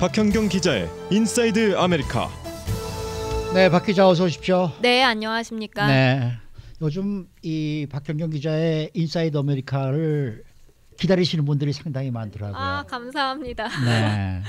박현경 기자의 인사이드 아메리카. 네, 박 기자 어서 오십시오. 네, 안녕하십니까. 네, 요즘 이 박현경 기자의 인사이드 아메리카를 기다리시는 분들이 상당히 많더라고요. 아, 감사합니다. 네,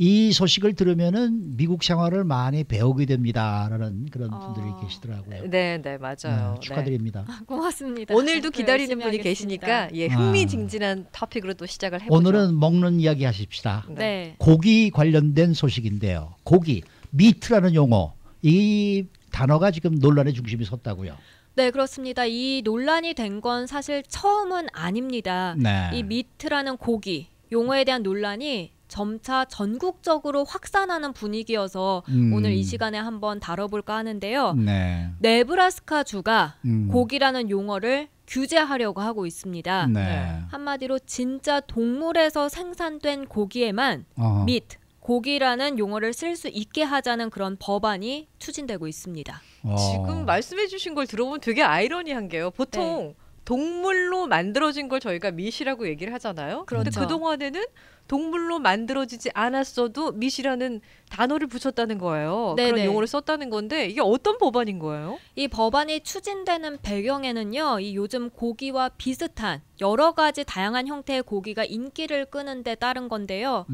이 소식을 들으면은 미국 생활을 많이 배우게 됩니다라는 그런 분들이 계시더라고요. 네, 네, 맞아요. 네, 축하드립니다. 네. 고맙습니다. 오늘도 기다리는 열심히 분이 하겠습니다. 계시니까 예, 흥미진진한 토픽으로 또 시작을 해보죠. 오늘은 먹는 이야기 하십시다. 네. 고기 관련된 소식인데요. 고기, 미트라는 용어, 이 단어가 지금 논란의 중심에 섰다고요. 네, 그렇습니다. 이 논란이 된 건 사실 처음은 아닙니다. 네. 이 미트라는 고기 용어에 대한 논란이 점차 전국적으로 확산하는 분위기여서 오늘 이 시간에 한번 다뤄볼까 하는데요. 네. 네브라스카 주가 고기라는 용어를 규제하려고 하고 있습니다. 네. 한마디로 진짜 동물에서 생산된 고기에만 어허. 미트, 고기라는 용어를 쓸 수 있게 하자는 그런 법안이 추진되고 있습니다. 지금 말씀해주신 걸 들어보면 되게 아이러니한 게요. 보통 동물로 만들어진 걸 저희가 밑이라고 얘기를 하잖아요. 그런데 그렇죠. 그동안에는 동물로 만들어지지 않았어도 밑이라는 단어를 붙였다는 거예요. 네네. 그런 용어를 썼다는 건데 이게 어떤 법안인 거예요? 이 법안이 추진되는 배경에는요, 이 요즘 고기와 비슷한 여러 가지 다양한 형태의 고기가 인기를 끄는 데 따른 건데요.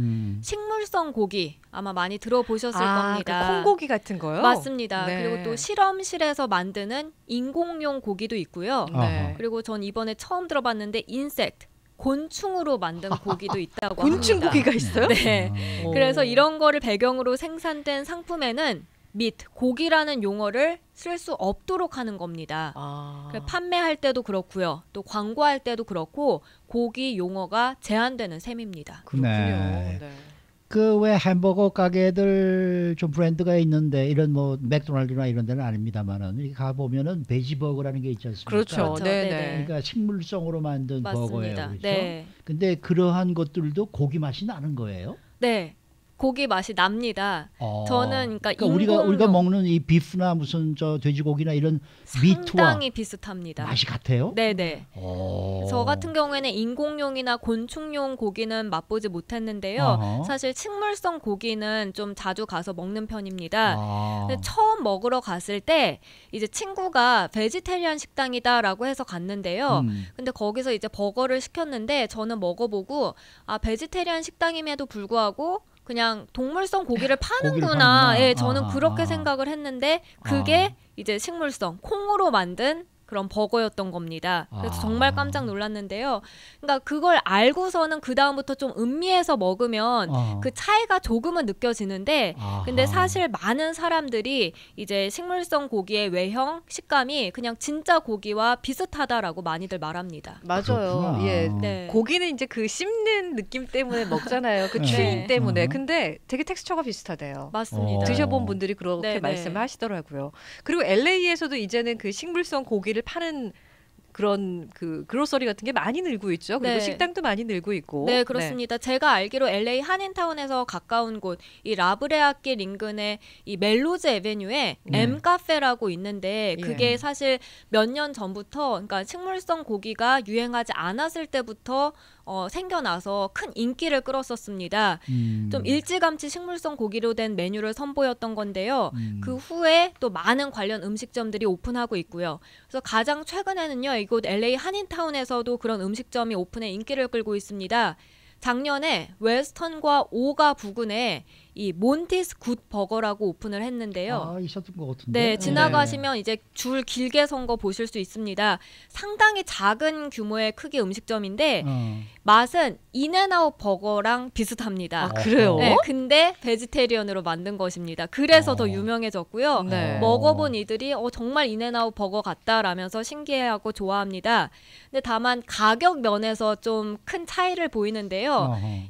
식물성 고기 아마 많이 들어보셨을 겁니다. 그 콩고기 같은 거요? 맞습니다. 네. 그리고 또 실험실에서 만드는 인공용 고기도 있고요. 네. 그리고 전 이번에 처음 들어봤는데 인섹트, 곤충으로 만든 고기도 있다고 곤충 합니다. 고기가 있어요? 네. 오. 그래서 이런 거를 배경으로 생산된 상품에는 미트, 고기라는 용어를 쓸 수 없도록 하는 겁니다. 판매할 때도 그렇고요. 또 광고할 때도 그렇고 고기 용어가 제한되는 셈입니다. 그렇군요. 네. 네. 그 왜 햄버거 가게들 좀 브랜드가 있는데 이런 뭐 맥도날드나 이런 데는 아닙니다만은 이렇게 가 보면은 베지버거라는 게 있지 않습니까? 그렇죠. 그렇죠. 네, 네네. 네. 그러니까 식물성으로 만든 맞습니다. 버거예요. 그렇죠? 네. 근데 그러한 것들도 고기 맛이 나는 거예요? 네. 고기 맛이 납니다. 저는 그러니까 우리가 인공용 먹는 이 비프나 무슨 저 돼지고기나 이런 미트와 상당히 비슷합니다. 맛이 같아요? 네네. 오. 저 같은 경우에는 인공용이나 곤충용 고기는 맛보지 못했는데요. 어허. 사실 식물성 고기는 좀 자주 가서 먹는 편입니다. 아. 근데 처음 먹으러 갔을 때 이제 친구가 베지테리안 식당이다라고 해서 갔는데요. 근데 거기서 이제 버거를 시켰는데 저는 먹어보고 아, 베지테리안 식당임에도 불구하고 그냥 동물성 고기를 파는구나. 예, 저는 그렇게 생각을 했는데 그게 이제 식물성 콩으로 만든 그런 버거였던 겁니다. 그래서 정말 깜짝 놀랐는데요. 그러니까 그걸 알고서는 그 다음부터 좀 음미해서 먹으면 그 차이가 조금은 느껴지는데, 근데 사실 많은 사람들이 이제 식물성 고기의 외형, 식감이 그냥 진짜 고기와 비슷하다라고 많이들 말합니다. 맞아요. 그렇구나. 예, 네. 고기는 이제 그 씹는 느낌 때문에 먹잖아요. 그 네. 추임 때문에. 근데 되게 텍스처가 비슷하대요. 맞습니다. 드셔본 분들이 그렇게 네네. 말씀을 하시더라고요. 그리고 LA에서도 이제는 그 식물성 고기를 파는 그런 그 그로서리 같은 게 많이 늘고 있죠. 그리고 네. 식당도 많이 늘고 있고. 네, 그렇습니다. 제가 알기로 LA 한인타운에서 가까운 곳, 이 라브레아길 인근의 이 멜로즈 에베뉴에 M카페라고 있는데 그게 예. 사실 몇 년 전부터, 그러니까 식물성 고기가 유행하지 않았을 때부터 생겨나서 큰 인기를 끌었었습니다. 좀 일찌감치 식물성 고기로 된 메뉴를 선보였던 건데요. 그 후에 또 많은 관련 음식점들이 오픈하고 있고요. 그래서 가장 최근에는요, 이곳 LA 한인타운에서도 그런 음식점이 오픈해 인기를 끌고 있습니다. 작년에 웨스턴과 오가 부근에 이 몬티스 굿 버거라고 오픈을 했는데요. 있었던 것 같은데. 네, 지나가시면 이제 줄 길게 선 거 보실 수 있습니다. 상당히 작은 규모의 크기 음식점인데 맛은 인앤아웃 버거랑 비슷합니다. 그래요? 네, 근데 베지테리언으로 만든 것입니다. 그래서 더 유명해졌고요. 네. 먹어본 이들이 정말 인앤아웃 버거 같다라면서 신기해하고 좋아합니다. 근데 다만 가격 면에서 좀 큰 차이를 보이는데요.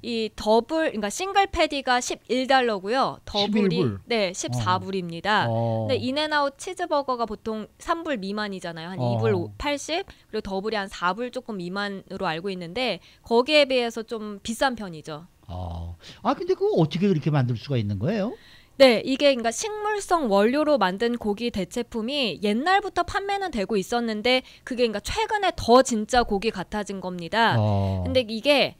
이 그러니까 싱글 패디가 11달러고요. 더블이 11불. 네, 14불입니다. 근데 인앤아웃 치즈버거가 보통 3불 미만이잖아요. 한 2불 80, 그리고 더블이 한 4불 조금 미만으로 알고 있는데 거기에 비해서 좀 비싼 편이죠. 근데 그거 어떻게 그렇게 만들 수가 있는 거예요? 네, 이게 그러니까 식물성 원료로 만든 고기 대체품이 옛날부터 판매는 되고 있었는데 그게 그러니까 최근에 더 진짜 고기 같아진 겁니다. 근데 이게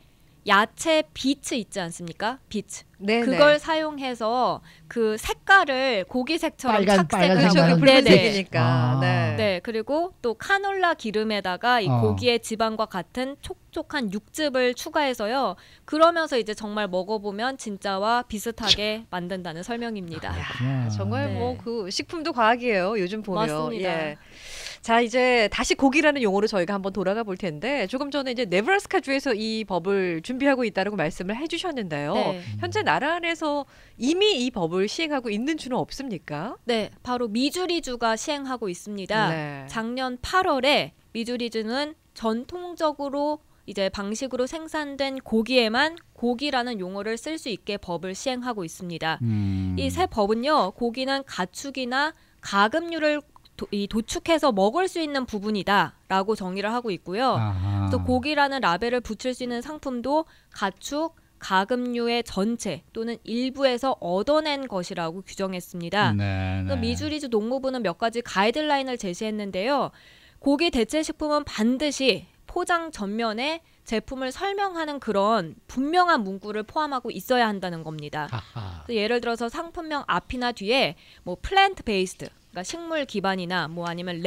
야채 비츠 있지 않습니까? 비츠. 네, 그걸 사용해서 그 색깔을 고기색처럼 빨간 착색을 그렇죠. 하고 그 네네. 붉은색이니까. 아. 네. 네, 그리고 또 카놀라 기름에다가 이 고기의 지방과 같은 촉촉한 육즙을 추가해서요. 그러면서 이제 정말 먹어보면 진짜와 비슷하게 만든다는 설명입니다. 야, 정말 네. 뭐 그 식품도 과학이에요. 요즘 보면. 맞습니다. 예. 자, 이제 다시 고기라는 용어로 저희가 한번 돌아가 볼 텐데 조금 전에 이제 네브라스카 주에서 이 법을 준비하고 있다고 말씀을 해주셨는데요. 네. 현재 나라 안에서 이미 이 법을 시행하고 있는 주는 없습니까? 네, 바로 미주리주가 시행하고 있습니다. 네. 작년 8월에 미주리주는 전통적으로 이제 방식으로 생산된 고기에만 고기라는 용어를 쓸 수 있게 법을 시행하고 있습니다. 이 새 법은요, 고기는 가축이나 가금류를 도축해서 먹을 수 있는 부분이다라고 정의를 하고 있고요. 아하. 또 고기라는 라벨을 붙일 수 있는 상품도 가축, 가금류의 전체 또는 일부에서 얻어낸 것이라고 규정했습니다. 네, 또 네. 미주리주 농무부는 몇 가지 가이드라인을 제시했는데요. 고기 대체 식품은 반드시 포장 전면에 제품을 설명하는 그런 분명한 문구를 포함하고 있어야 한다는 겁니다. 하하. 또 예를 들어서 상품명 앞이나 뒤에 뭐 플랜트 베이스드, 그러니까 식물 기반이나 뭐 아니면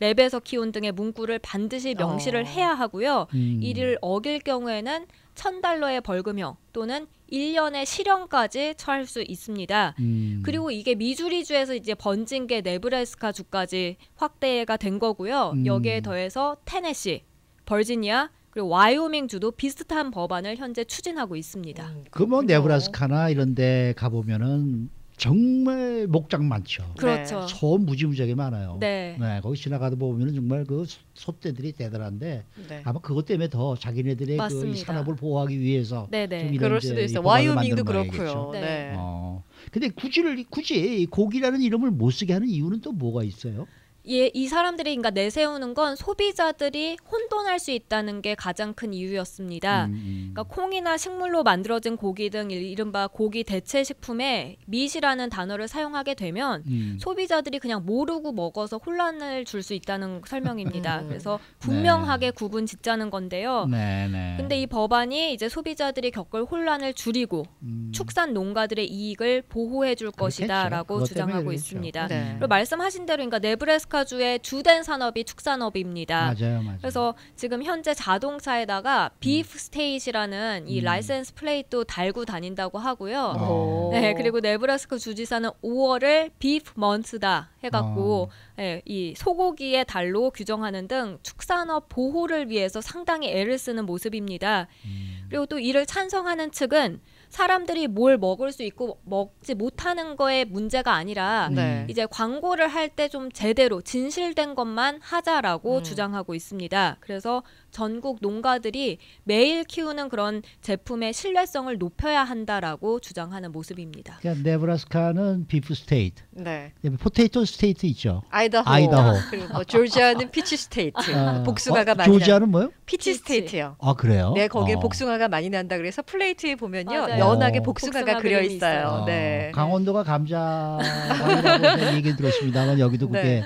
랩에서 키운 등의 문구를 반드시 명시를 해야 하고요. 이를 어길 경우에는 $1,000의 벌금형 또는 1년의 실형까지 처할 수 있습니다. 그리고 이게 미주리주에서 이제 번진 게 네브래스카 주까지 확대가 된 거고요. 여기에 더해서 테네시, 버지니아 그리고 와이오밍 주도 비슷한 법안을 현재 추진하고 있습니다. 그 뭐 그렇군요. 네브라스카나 이런 데 가보면은 정말 목장 많죠. 그렇죠. 소 무지무지하게 많아요. 네. 거기 지나가다 보면은 정말 그 소떼들이 대단한데 네. 아마 그것 때문에 더 자기네들의 그 맞습니다. 이 산업을 보호하기 위해서 네네. 좀 이런 그럴 이제 수도 이 있어요. 법안을 와이오밍도 만드는 그렇고요. 모양이겠죠. 네. 근데 굳이 고기라는 이름을 못 쓰게 하는 이유는 또 뭐가 있어요? 이 사람들이 그러니까 내세우는 건 소비자들이 혼돈할 수 있다는 게 가장 큰 이유였습니다. 그러니까 콩이나 식물로 만들어진 고기 등 이른바 고기 대체 식품에 미시라는 단어를 사용하게 되면 소비자들이 그냥 모르고 먹어서 혼란을 줄 수 있다는 설명입니다. 그래서 분명하게 구분 짓자는 건데요. 네네. 근데 이 법안이 이제 소비자들이 겪을 혼란을 줄이고 축산 농가들의 이익을 보호해 줄 그렇겠죠. 것이다라고 그것 때문에 주장하고 그렇죠. 있습니다. 네. 그리고 말씀하신 대로 그러니까 네브래스카주의 주된 산업이 축산업입니다. 맞아요. 그래서 지금 현재 자동차에다가 비프 스테이시라는 이 라이센스 플레이트도 달고 다닌다고 하고요. 오. 네, 그리고 네브라스카 주지사는 5월을 비프 먼스다 해갖고 이 소고기의 달로 규정하는 등 축산업 보호를 위해서 상당히 애를 쓰는 모습입니다. 그리고 또 이를 찬성하는 측은 사람들이 뭘 먹을 수 있고 먹지 못하는 거에 문제가 아니라 네. 이제 광고를 할 때 좀 제대로 진실된 것만 하자라고 주장하고 있습니다. 그래서 전국 농가들이 매일 키우는 그런 제품의 신뢰성을 높여야 한다라고 주장하는 모습입니다. 그러니까 네브라스카는 비프 스테이트, 네. 포테이토 스테이트 있죠. 아이다호. 그리고 뭐 조지아는 피치 스테이트. 복숭아가 많이 조지아는 뭐요? 피치 피치. 스테이트요. 아 그래요? 네, 거기에 복숭아가 많이 난다 그래서 플레이트에 보면요. 맞아요. 연하게 어. 복숭아가 복숭아 그려 그림이 있어요. 있어요. 네. 강원도가 감자라고 얘기 들었습니다만 여기도 그게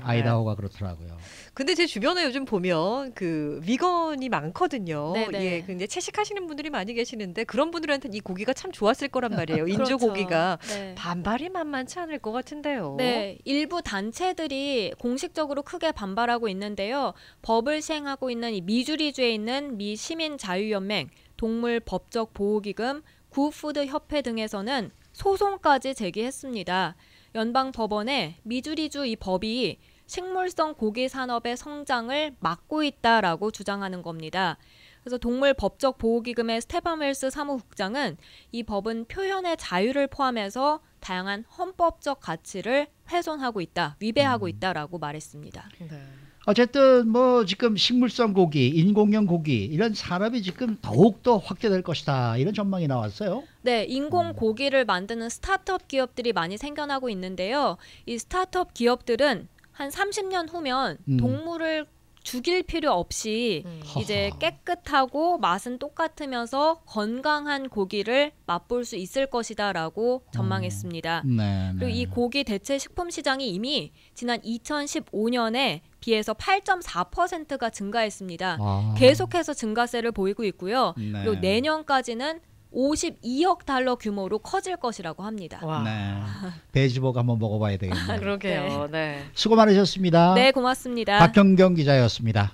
아이다호가 그렇더라고요. 근데 제 주변에 요즘 보면 그 비건이 많거든요. 네네. 예, 근데 채식하시는 분들이 많이 계시는데 그런 분들한테는 이 고기가 참 좋았을 거란 말이에요. 인조 그렇죠. 고기가 네. 반발이 만만치 않을 것 같은데요. 네, 일부 단체들이 공식적으로 크게 반발하고 있는데요. 법을 시행하고 있는 이 미주리주에 있는 미 시민자유연맹, 동물 법적 보호기금, 굿푸드 협회 등에서는 소송까지 제기했습니다. 연방 법원에 미주리주 이 법이 식물성 고기 산업의 성장을 막고 있다라고 주장하는 겁니다. 그래서 동물 법적 보호기금의 스테반 웰스 사무국장은 이 법은 표현의 자유를 포함해서 다양한 헌법적 가치를 훼손하고 있다, 위배하고 있다라고 말했습니다. 네. 어쨌든 뭐 지금 식물성 고기, 인공형 고기 이런 산업이 지금 더욱더 확대될 것이다 이런 전망이 나왔어요. 네, 인공 고기를 만드는 스타트업 기업들이 많이 생겨나고 있는데요. 이 스타트업 기업들은 한 30년 후면 동물을 죽일 필요 없이 이제 깨끗하고 맛은 똑같으면서 건강한 고기를 맛볼 수 있을 것이다라고 전망했습니다. 네, 그리고 이 고기 대체 식품 시장이 이미 지난 2015년에 비해서 8.4%가 증가했습니다. 아. 계속해서 증가세를 보이고 있고요. 네. 그리고 내년까지는 52억 달러 규모로 커질 것이라고 합니다. 와. 네. 베이지버거 한번 먹어봐야 되겠네요. 그러게요. 네. 수고 많으셨습니다. 네, 고맙습니다. 박현경 기자였습니다.